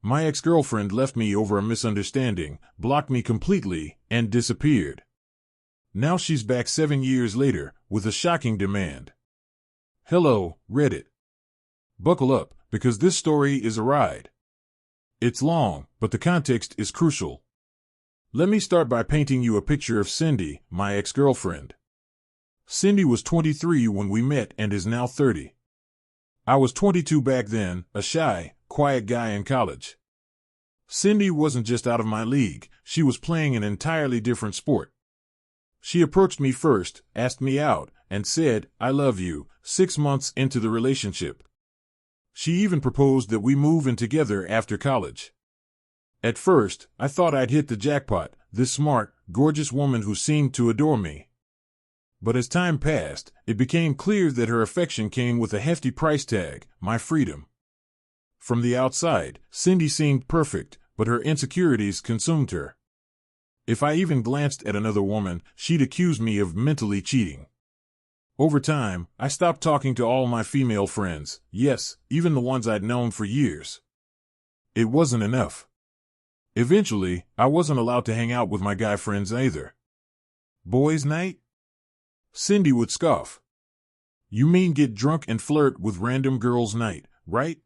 My ex-girlfriend left me over a misunderstanding, blocked me completely, and disappeared. Now she's back 7 years later, with a shocking demand. Hello, Reddit. Buckle up, because this story is a ride. It's long, but the context is crucial. Let me start by painting you a picture of Cindy, my ex-girlfriend. Cindy was 23 when we met and is now 30. I was 22 back then, a shy, quiet guy in college. Cindy wasn't just out of my league, she was playing an entirely different sport. She approached me first, asked me out, and said, "I love you," 6 months into the relationship. She even proposed that we move in together after college. At first, I thought I'd hit the jackpot, this smart, gorgeous woman who seemed to adore me. But as time passed, it became clear that her affection came with a hefty price tag, my freedom. From the outside, Cindy seemed perfect, but her insecurities consumed her. If I even glanced at another woman, she'd accuse me of mentally cheating. Over time, I stopped talking to all my female friends, yes, even the ones I'd known for years. It wasn't enough. Eventually, I wasn't allowed to hang out with my guy friends either. Boys' night? Cindy would scoff. You mean get drunk and flirt with random girls' night, right?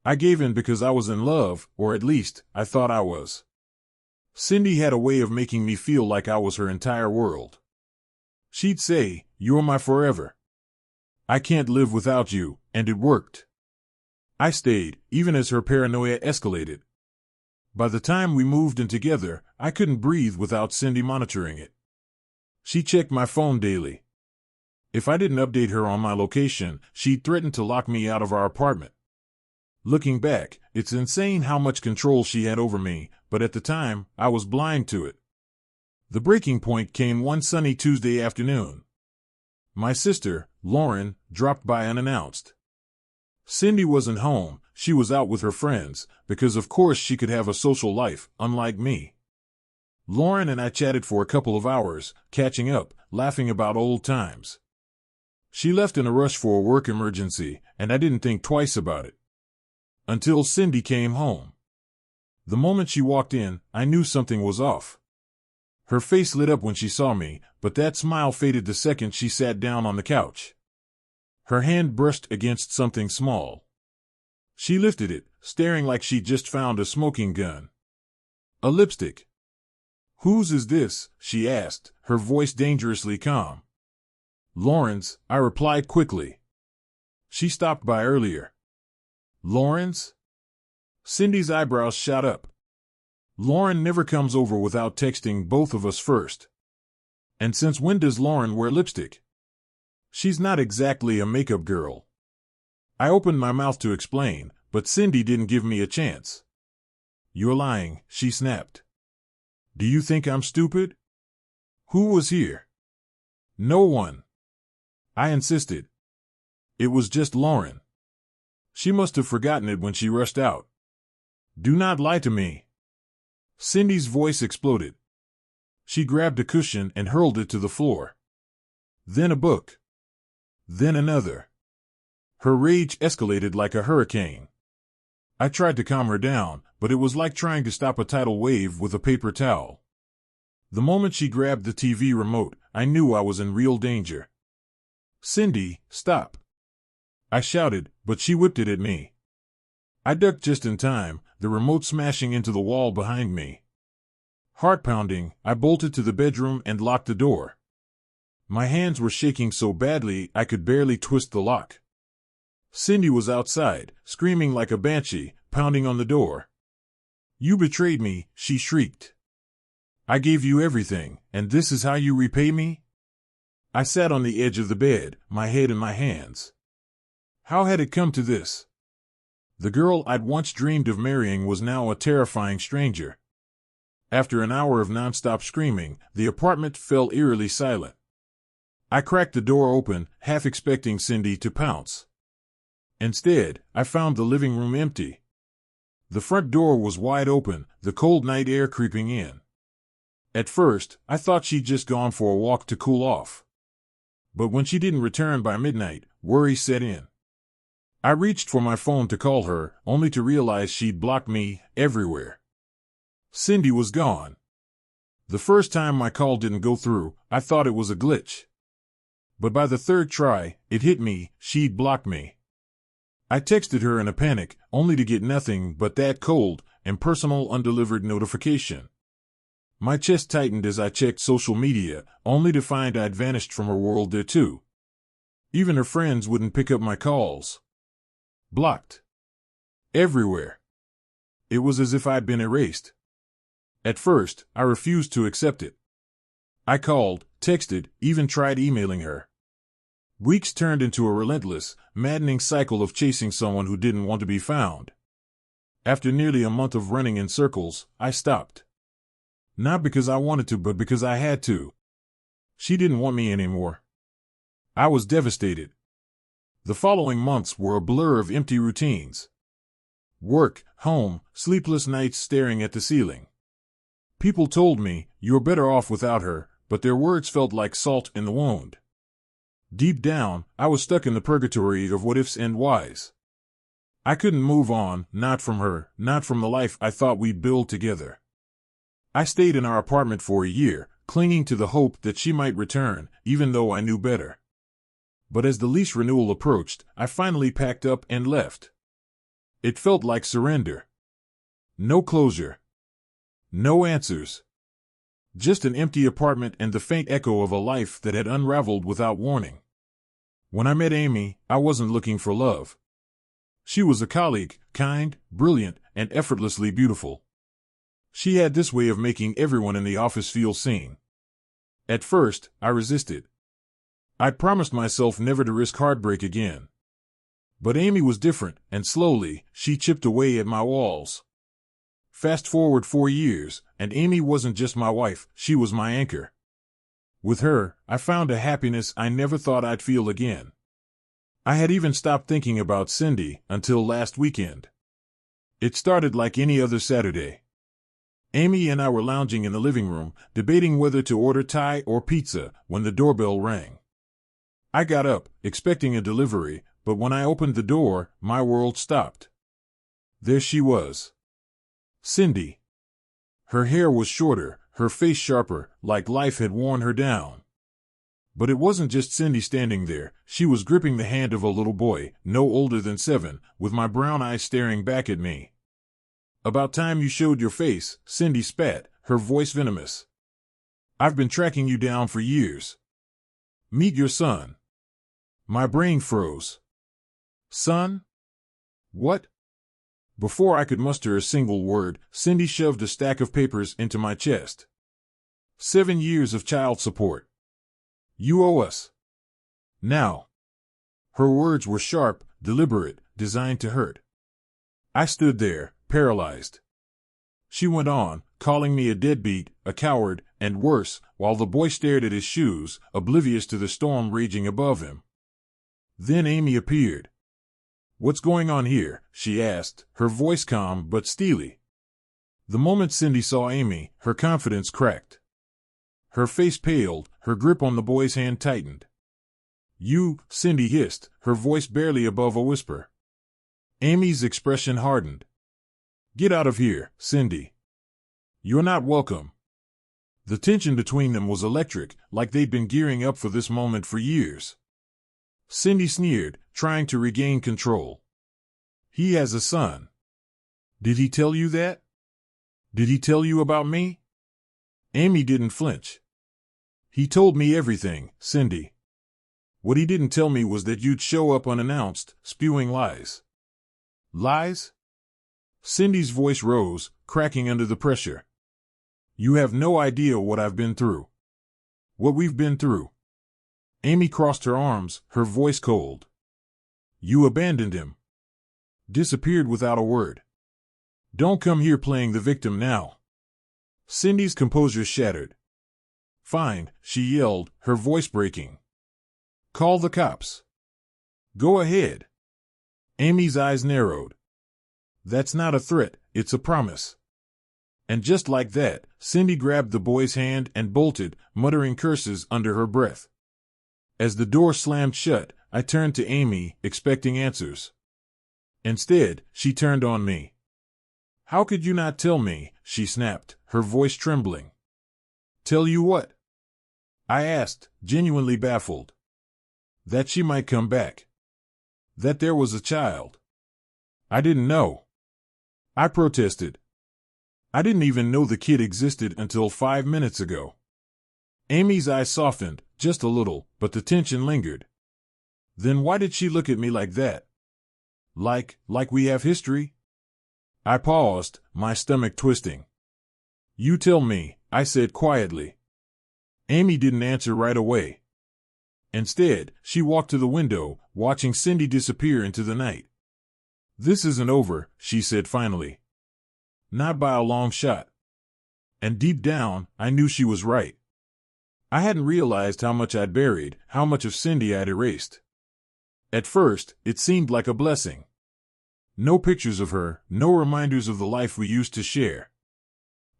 I gave in because I was in love, or at least, I thought I was. Cindy had a way of making me feel like I was her entire world. She'd say, "You're my forever. I can't live without you," and it worked. I stayed, even as her paranoia escalated. By the time we moved in together, I couldn't breathe without Cindy monitoring it. She checked my phone daily. If I didn't update her on my location, she'd threaten to lock me out of our apartment. Looking back, it's insane how much control she had over me, but at the time, I was blind to it. The breaking point came one sunny Tuesday afternoon. My sister, Lauren, dropped by unannounced. Cindy wasn't home, she was out with her friends, because of course she could have a social life, unlike me. Lauren and I chatted for a couple of hours, catching up, laughing about old times. She left in a rush for a work emergency, and I didn't think twice about it. Until Cindy came home. The moment she walked in, I knew something was off. Her face lit up when she saw me, but that smile faded the second she sat down on the couch. Her hand brushed against something small. She lifted it, staring like she'd just found a smoking gun. A lipstick. "Whose is this?" she asked, her voice dangerously calm. "Lauren's," I replied quickly. "She stopped by earlier." "Lauren's?" Cindy's eyebrows shot up. "Lauren never comes over without texting both of us first. And since when does Lauren wear lipstick? She's not exactly a makeup girl." I opened my mouth to explain, but Cindy didn't give me a chance. "You're lying," she snapped. "Do you think I'm stupid? Who was here?" "No one." I insisted. "It was just Lauren. She must have forgotten it when she rushed out." "Do not lie to me." Cindy's voice exploded. She grabbed a cushion and hurled it to the floor. Then a book. Then another. Her rage escalated like a hurricane. I tried to calm her down, but it was like trying to stop a tidal wave with a paper towel. The moment she grabbed the TV remote, I knew I was in real danger. "Cindy, stop!" I shouted, but she whipped it at me. I ducked just in time, the remote smashing into the wall behind me. Heart pounding, I bolted to the bedroom and locked the door. My hands were shaking so badly I could barely twist the lock. Cindy was outside, screaming like a banshee, pounding on the door. "You betrayed me," she shrieked. "I gave you everything, and this is how you repay me?" I sat on the edge of the bed, my head in my hands. How had it come to this? The girl I'd once dreamed of marrying was now a terrifying stranger. After an hour of nonstop screaming, the apartment fell eerily silent. I cracked the door open, half expecting Cindy to pounce. Instead, I found the living room empty. The front door was wide open, the cold night air creeping in. At first, I thought she'd just gone for a walk to cool off. But when she didn't return by midnight, worry set in. I reached for my phone to call her, only to realize she'd blocked me everywhere. Cindy was gone. The first time my call didn't go through, I thought it was a glitch. But by the third try, it hit me, she'd blocked me. I texted her in a panic, only to get nothing but that cold, impersonal undelivered notification. My chest tightened as I checked social media, only to find I'd vanished from her world there too. Even her friends wouldn't pick up my calls. Blocked. Everywhere. It was as if I'd been erased. At first, I refused to accept it. I called, texted, even tried emailing her. Weeks turned into a relentless, maddening cycle of chasing someone who didn't want to be found. After nearly a month of running in circles, I stopped. Not because I wanted to, but because I had to. She didn't want me anymore. I was devastated. The following months were a blur of empty routines. Work, home, sleepless nights staring at the ceiling. People told me, "You're better off without her," but their words felt like salt in the wound. Deep down, I was stuck in the purgatory of what-ifs and whys. I couldn't move on, not from her, not from the life I thought we'd build together. I stayed in our apartment for a year, clinging to the hope that she might return, even though I knew better. But as the lease renewal approached, I finally packed up and left. It felt like surrender. No closure. No answers. Just an empty apartment and the faint echo of a life that had unraveled without warning. When I met Amy, I wasn't looking for love. She was a colleague, kind, brilliant, and effortlessly beautiful. She had this way of making everyone in the office feel seen. At first, I resisted. I promised myself never to risk heartbreak again. But Amy was different, and slowly, she chipped away at my walls. Fast forward 4 years, and Amy wasn't just my wife, she was my anchor. With her, I found a happiness I never thought I'd feel again. I had even stopped thinking about Cindy until last weekend. It started like any other Saturday. Amy and I were lounging in the living room, debating whether to order Thai or pizza, when the doorbell rang. I got up, expecting a delivery, but when I opened the door, my world stopped. There she was. Cindy. Her hair was shorter, her face sharper, like life had worn her down. But it wasn't just Cindy standing there, she was gripping the hand of a little boy, no older than 7, with my brown eyes staring back at me. "About time you showed your face," Cindy spat, her voice venomous. "I've been tracking you down for years. Meet your son." My brain froze. Son? What? Before I could muster a single word, Cindy shoved a stack of papers into my chest. 7 years of child support. You owe us. Now. Her words were sharp, deliberate, designed to hurt. I stood there, paralyzed. She went on, calling me a deadbeat, a coward, and worse, while the boy stared at his shoes, oblivious to the storm raging above him. Then Amy appeared. "What's going on here?" she asked, her voice calm but steely. The moment Cindy saw Amy, her confidence cracked. Her face paled, her grip on the boy's hand tightened. "You," Cindy hissed, her voice barely above a whisper. Amy's expression hardened. "Get out of here, Cindy. You're not welcome." The tension between them was electric, like they'd been gearing up for this moment for years. Cindy sneered, trying to regain control. "He has a son. Did he tell you that? Did he tell you about me?" Amy didn't flinch. "He told me everything, Cindy. What he didn't tell me was that you'd show up unannounced, spewing lies." "Lies?" Cindy's voice rose, cracking under the pressure. "You have no idea what I've been through. What we've been through." Amy crossed her arms, her voice cold. "You abandoned him. Disappeared without a word. Don't come here playing the victim now." Cindy's composure shattered. "Fine," she yelled, her voice breaking. "Call the cops." "Go ahead." Amy's eyes narrowed. "That's not a threat, it's a promise." And just like that, Cindy grabbed the boy's hand and bolted, muttering curses under her breath. As the door slammed shut, I turned to Amy, expecting answers. Instead, she turned on me. "How could you not tell me?" she snapped, her voice trembling. "Tell you what?" I asked, genuinely baffled. "That she might come back. That there was a child. I didn't know," I protested. "I didn't even know the kid existed until 5 minutes ago." Amy's eyes softened, just a little, but the tension lingered. "Then why did she look at me like that? Like we have history?" I paused, my stomach twisting. "You tell me," I said quietly. Amy didn't answer right away. Instead, she walked to the window, watching Cindy disappear into the night. "This isn't over," she said finally. "Not by a long shot." And deep down, I knew she was right. I hadn't realized how much I'd buried, how much of Cindy I'd erased. At first, it seemed like a blessing. No pictures of her, no reminders of the life we used to share.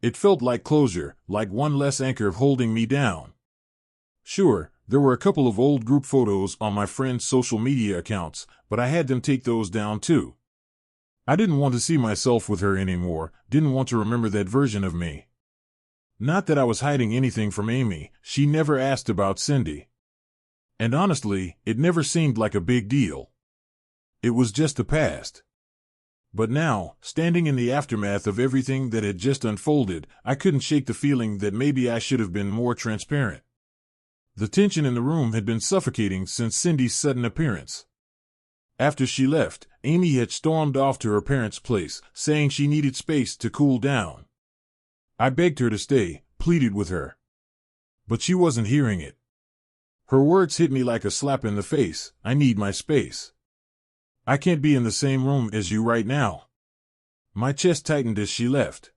It felt like closure, like one less anchor holding me down. Sure, there were a couple of old group photos on my friends' social media accounts, but I had them take those down too. I didn't want to see myself with her anymore, didn't want to remember that version of me. Not that I was hiding anything from Amy, she never asked about Cindy. And honestly, it never seemed like a big deal. It was just the past. But now, standing in the aftermath of everything that had just unfolded, I couldn't shake the feeling that maybe I should have been more transparent. The tension in the room had been suffocating since Cindy's sudden appearance. After she left, Amy had stormed off to her parents' place, saying she needed space to cool down. I begged her to stay, pleaded with her. But she wasn't hearing it. Her words hit me like a slap in the face. "I need my space. I can't be in the same room as you right now." My chest tightened as she left.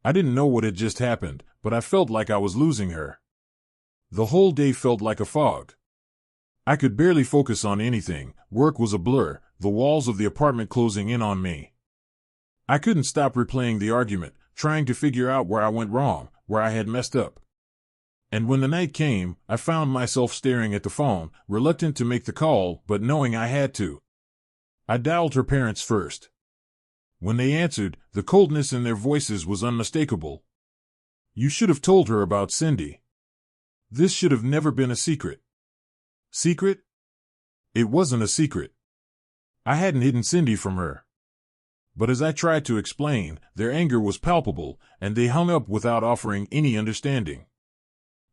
I didn't know what had just happened, but I felt like I was losing her. The whole day felt like a fog. I could barely focus on anything. Work was a blur, the walls of the apartment closing in on me. I couldn't stop replaying the argument, trying to figure out where I went wrong, where I had messed up. And when the night came, I found myself staring at the phone, reluctant to make the call, but knowing I had to. I dialed her parents first. When they answered, the coldness in their voices was unmistakable. "You should have told her about Cindy. This should have never been a secret." Secret? It wasn't a secret. I hadn't hidden Cindy from her. But as I tried to explain, their anger was palpable, and they hung up without offering any understanding.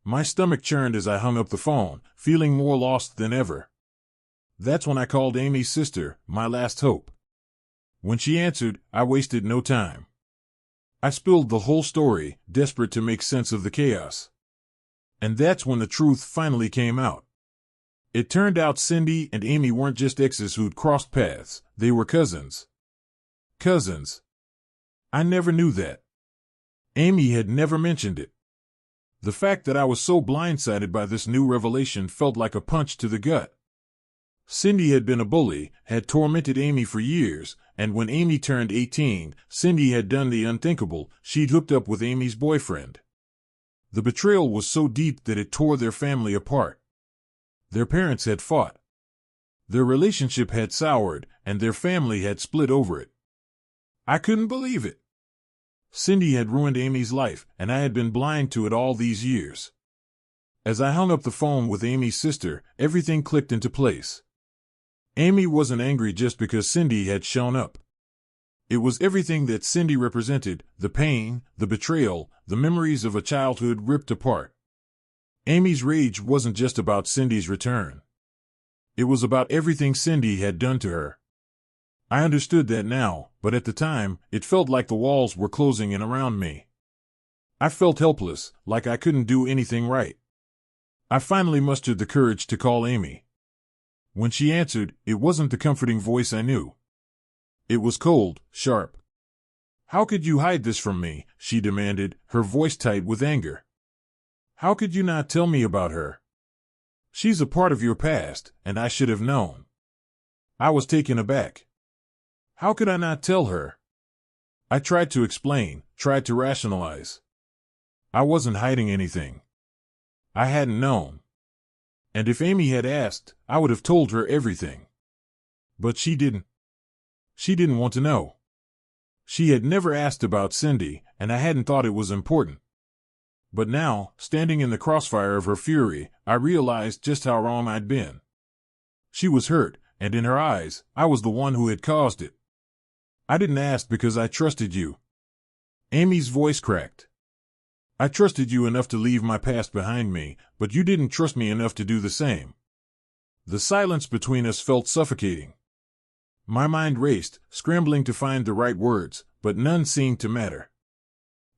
My stomach churned as I hung up the phone, feeling more lost than ever. That's when I called Amy's sister, my last hope. When she answered, I wasted no time. I spilled the whole story, desperate to make sense of the chaos. And that's when the truth finally came out. It turned out Cindy and Amy weren't just exes who'd crossed paths, they were cousins. Cousins. I never knew that. Amy had never mentioned it. The fact that I was so blindsided by this new revelation felt like a punch to the gut. Cindy had been a bully, had tormented Amy for years, and when Amy turned 18, Cindy had done the unthinkable. She'd hooked up with Amy's boyfriend. The betrayal was so deep that it tore their family apart. Their parents had fought. Their relationship had soured, and their family had split over it. I couldn't believe it. Cindy had ruined Amy's life, and I had been blind to it all these years. As I hung up the phone with Amy's sister, everything clicked into place. Amy wasn't angry just because Cindy had shown up. It was everything that Cindy represented, the pain, the betrayal, the memories of a childhood ripped apart. Amy's rage wasn't just about Cindy's return. It was about everything Cindy had done to her. I understood that now, but at the time, it felt like the walls were closing in around me. I felt helpless, like I couldn't do anything right. I finally mustered the courage to call Amy. When she answered, it wasn't the comforting voice I knew. It was cold, sharp. "How could you hide this from me?" she demanded, her voice tight with anger. "How could you not tell me about her? She's a part of your past, and I should have known." I was taken aback. How could I not tell her? I tried to explain, tried to rationalize. I wasn't hiding anything. I hadn't known. And if Amy had asked, I would have told her everything. But she didn't. She didn't want to know. She had never asked about Cindy, and I hadn't thought it was important. But now, standing in the crossfire of her fury, I realized just how wrong I'd been. She was hurt, and in her eyes, I was the one who had caused it. I didn't ask because I trusted you. Amy's voice cracked. I trusted you enough to leave my past behind me, but you didn't trust me enough to do the same. The silence between us felt suffocating. My mind raced, scrambling to find the right words, but none seemed to matter.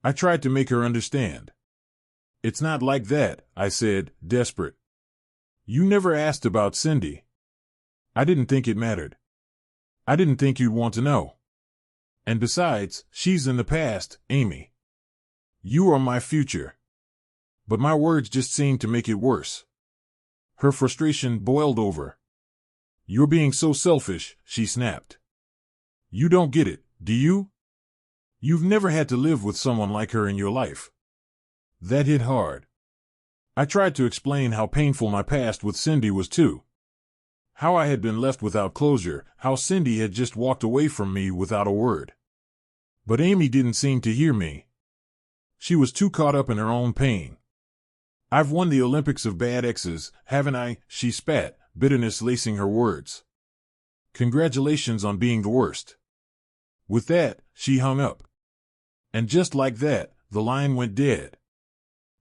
I tried to make her understand. It's not like that, I said, desperate. You never asked about Cindy. I didn't think it mattered. I didn't think you'd want to know. And besides, she's in the past, Amy. You are my future. But my words just seemed to make it worse. Her frustration boiled over. You're being so selfish, she snapped. You don't get it, do you? You've never had to live with someone like her in your life. That hit hard. I tried to explain how painful my past with Cindy was too. How I had been left without closure, how Cindy had just walked away from me without a word. But Amy didn't seem to hear me. She was too caught up in her own pain. I've won the Olympics of bad exes, haven't I? She spat, bitterness lacing her words. Congratulations on being the worst. With that, she hung up. And just like that, the line went dead.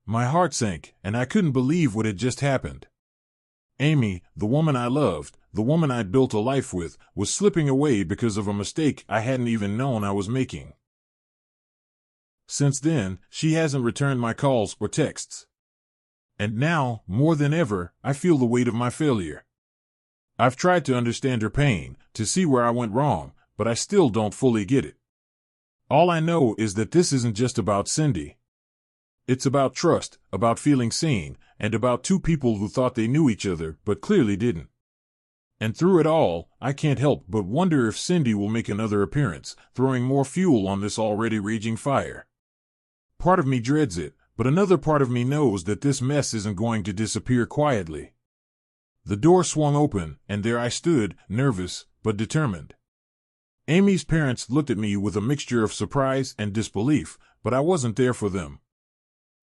My heart sank, and I couldn't believe what had just happened. Amy, the woman I loved, the woman I'd built a life with, was slipping away because of a mistake I hadn't even known I was making. Since then, she hasn't returned my calls or texts. And now, more than ever, I feel the weight of my failure. I've tried to understand her pain, to see where I went wrong, but I still don't fully get it. All I know is that this isn't just about Cindy. It's about trust, about feeling seen, and about two people who thought they knew each other but clearly didn't. And through it all, I can't help but wonder if Cindy will make another appearance, throwing more fuel on this already raging fire. Part of me dreads it, but another part of me knows that this mess isn't going to disappear quietly. The door swung open, and there I stood, nervous, but determined. Amy's parents looked at me with a mixture of surprise and disbelief, but I wasn't there for them.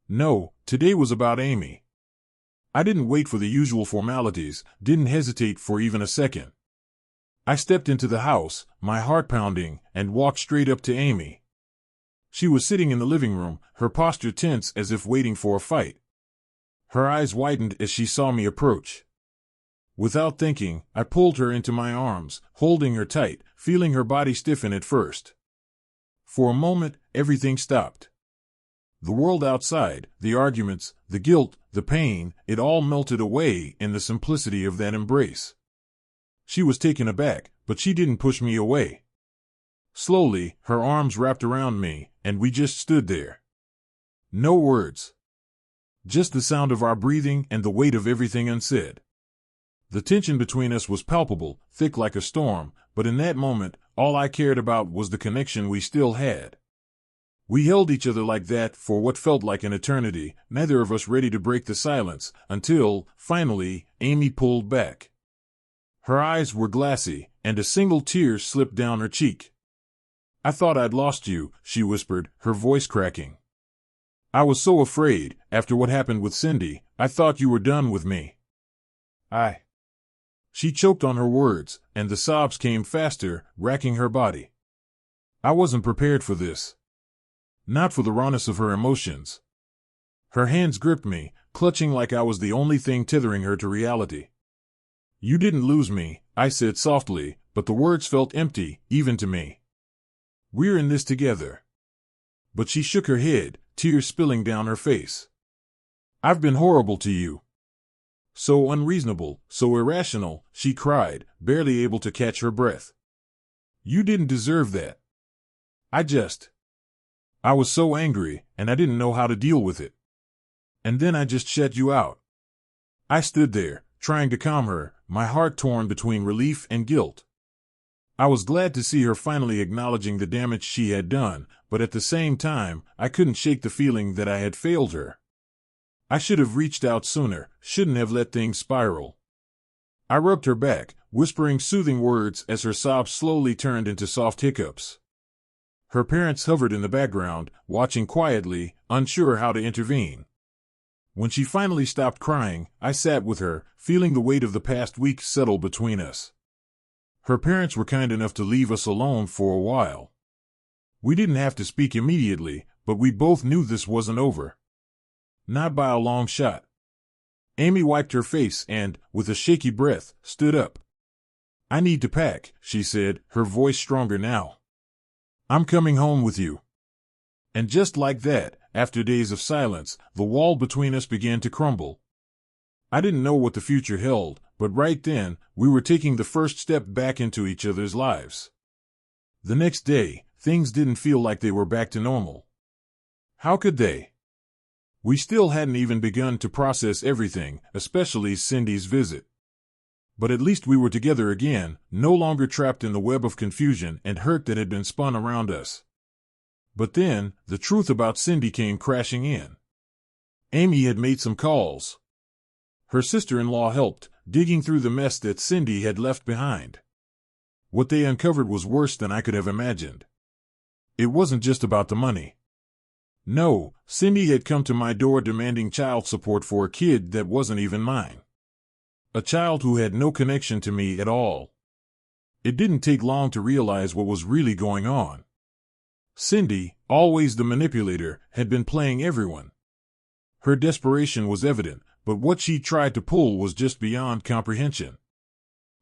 No, today was about Amy. I didn't wait for the usual formalities, didn't hesitate for even a second. I stepped into the house, my heart pounding, and walked straight up to Amy. She was sitting in the living room, her posture tense as if waiting for a fight. Her eyes widened as she saw me approach. Without thinking, I pulled her into my arms, holding her tight, feeling her body stiffen at first. For a moment, everything stopped. The world outside, the arguments, the guilt, the pain, it all melted away in the simplicity of that embrace. She was taken aback, but she didn't push me away. Slowly, her arms wrapped around me, and we just stood there. No words. Just the sound of our breathing and the weight of everything unsaid. The tension between us was palpable, thick like a storm, but in that moment, all I cared about was the connection we still had. We held each other like that for what felt like an eternity, neither of us ready to break the silence, until, finally, Amy pulled back. Her eyes were glassy, and a single tear slipped down her cheek. I thought I'd lost you, she whispered, her voice cracking. I was so afraid, after what happened with Cindy, I thought you were done with me. She choked on her words, and the sobs came faster, racking her body. I wasn't prepared for this. Not for the rawness of her emotions. Her hands gripped me, clutching like I was the only thing tethering her to reality. You didn't lose me, I said softly, but the words felt empty, even to me. We're in this together. But she shook her head, tears spilling down her face. I've been horrible to you. So unreasonable, so irrational, she cried, barely able to catch her breath. You didn't deserve that. I was so angry, and I didn't know how to deal with it. And then I just shut you out. I stood there, trying to calm her, my heart torn between relief and guilt. I was glad to see her finally acknowledging the damage she had done, but at the same time, I couldn't shake the feeling that I had failed her. I should have reached out sooner, shouldn't have let things spiral. I rubbed her back, whispering soothing words as her sobs slowly turned into soft hiccups. Her parents hovered in the background, watching quietly, unsure how to intervene. When she finally stopped crying, I sat with her, feeling the weight of the past week settle between us. Her parents were kind enough to leave us alone for a while. We didn't have to speak immediately, but we both knew this wasn't over. Not by a long shot. Amy wiped her face and, with a shaky breath, stood up. "I need to pack," she said, her voice stronger now. "I'm coming home with you." And just like that, after days of silence, the wall between us began to crumble. I didn't know what the future held, but right then, we were taking the first step back into each other's lives. The next day, things didn't feel like they were back to normal. How could they? We still hadn't even begun to process everything, especially Cindy's visit. But at least we were together again, no longer trapped in the web of confusion and hurt that had been spun around us. But then, the truth about Cindy came crashing in. Amy had made some calls. Her sister-in-law helped, digging through the mess that Cindy had left behind. What they uncovered was worse than I could have imagined. It wasn't just about the money. No, Cindy had come to my door demanding child support for a kid that wasn't even mine. A child who had no connection to me at all. It didn't take long to realize what was really going on. Cindy, always the manipulator, had been playing everyone. Her desperation was evident, but what she tried to pull was just beyond comprehension.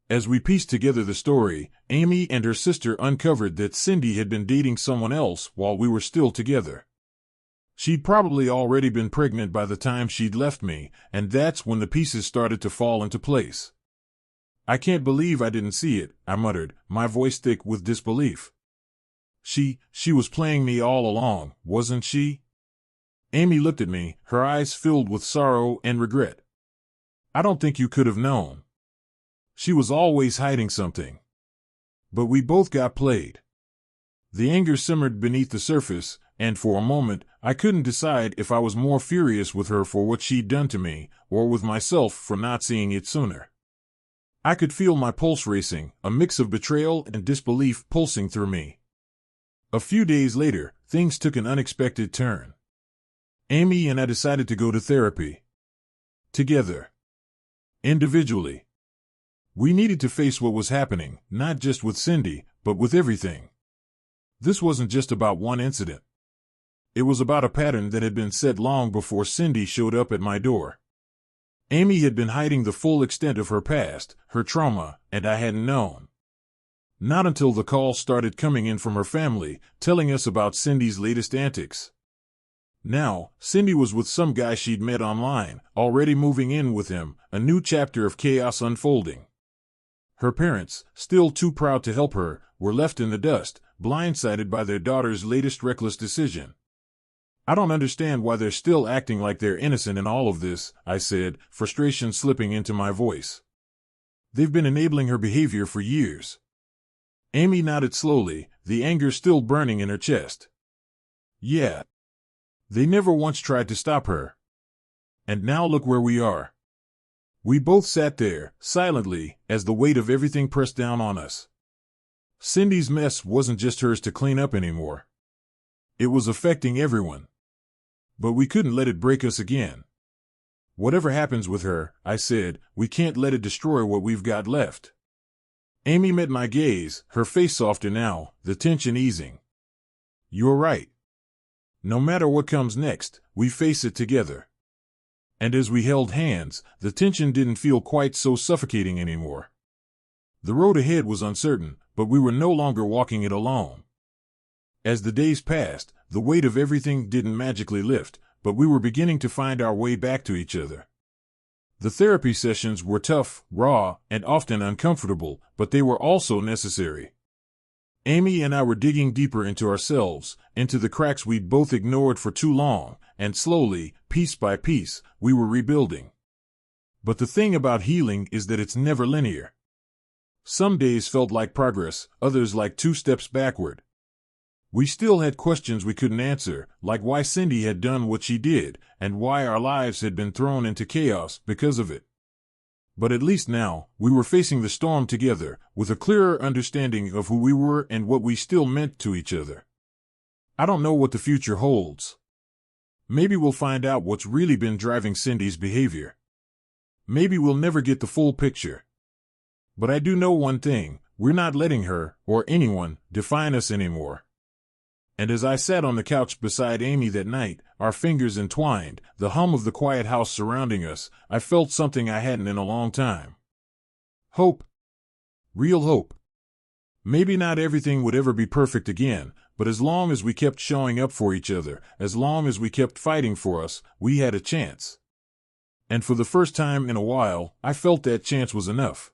As we pieced together the story, Amy and her sister uncovered that Cindy had been dating someone else while we were still together. She'd probably already been pregnant by the time she'd left me, and that's when the pieces started to fall into place. "I can't believe I didn't see it," I muttered, my voice thick with disbelief. She was playing me all along, wasn't she?" Amy looked at me, her eyes filled with sorrow and regret. "I don't think you could have known. She was always hiding something. But we both got played." The anger simmered beneath the surface, and for a moment, I couldn't decide if I was more furious with her for what she'd done to me, or with myself for not seeing it sooner. I could feel my pulse racing, a mix of betrayal and disbelief pulsing through me. A few days later, things took an unexpected turn. Amy and I decided to go to therapy. Together. Individually. We needed to face what was happening, not just with Cindy, but with everything. This wasn't just about one incident. It was about a pattern that had been set long before Cindy showed up at my door. Amy had been hiding the full extent of her past, her trauma, and I hadn't known. Not until the calls started coming in from her family, telling us about Cindy's latest antics. Now, Cindy was with some guy she'd met online, already moving in with him, a new chapter of chaos unfolding. Her parents, still too proud to help her, were left in the dust, blindsided by their daughter's latest reckless decision. "I don't understand why they're still acting like they're innocent in all of this," I said, frustration slipping into my voice. "They've been enabling her behavior for years." Amy nodded slowly, the anger still burning in her chest. "Yeah. They never once tried to stop her. And now look where we are." We both sat there, silently, as the weight of everything pressed down on us. Cindy's mess wasn't just hers to clean up anymore. It was affecting everyone. But we couldn't let it break us again. "Whatever happens with her," I said, "we can't let it destroy what we've got left." Amy met my gaze, her face softer now, the tension easing. "You're right. No matter what comes next, we face it together." And as we held hands, the tension didn't feel quite so suffocating anymore. The road ahead was uncertain, but we were no longer walking it alone. As the days passed, the weight of everything didn't magically lift, but we were beginning to find our way back to each other. The therapy sessions were tough, raw, and often uncomfortable, but they were also necessary. Amy and I were digging deeper into ourselves, into the cracks we'd both ignored for too long, and slowly, piece by piece, we were rebuilding. But the thing about healing is that it's never linear. Some days felt like progress, others like 2 steps backward. We still had questions we couldn't answer, like why Cindy had done what she did, and why our lives had been thrown into chaos because of it. But at least now, we were facing the storm together, with a clearer understanding of who we were and what we still meant to each other. I don't know what the future holds. Maybe we'll find out what's really been driving Cindy's behavior. Maybe we'll never get the full picture. But I do know one thing, we're not letting her, or anyone, define us anymore. And as I sat on the couch beside Amy that night, our fingers entwined, the hum of the quiet house surrounding us, I felt something I hadn't in a long time. Hope. Real hope. Maybe not everything would ever be perfect again, but as long as we kept showing up for each other, as long as we kept fighting for us, we had a chance. And for the first time in a while, I felt that chance was enough.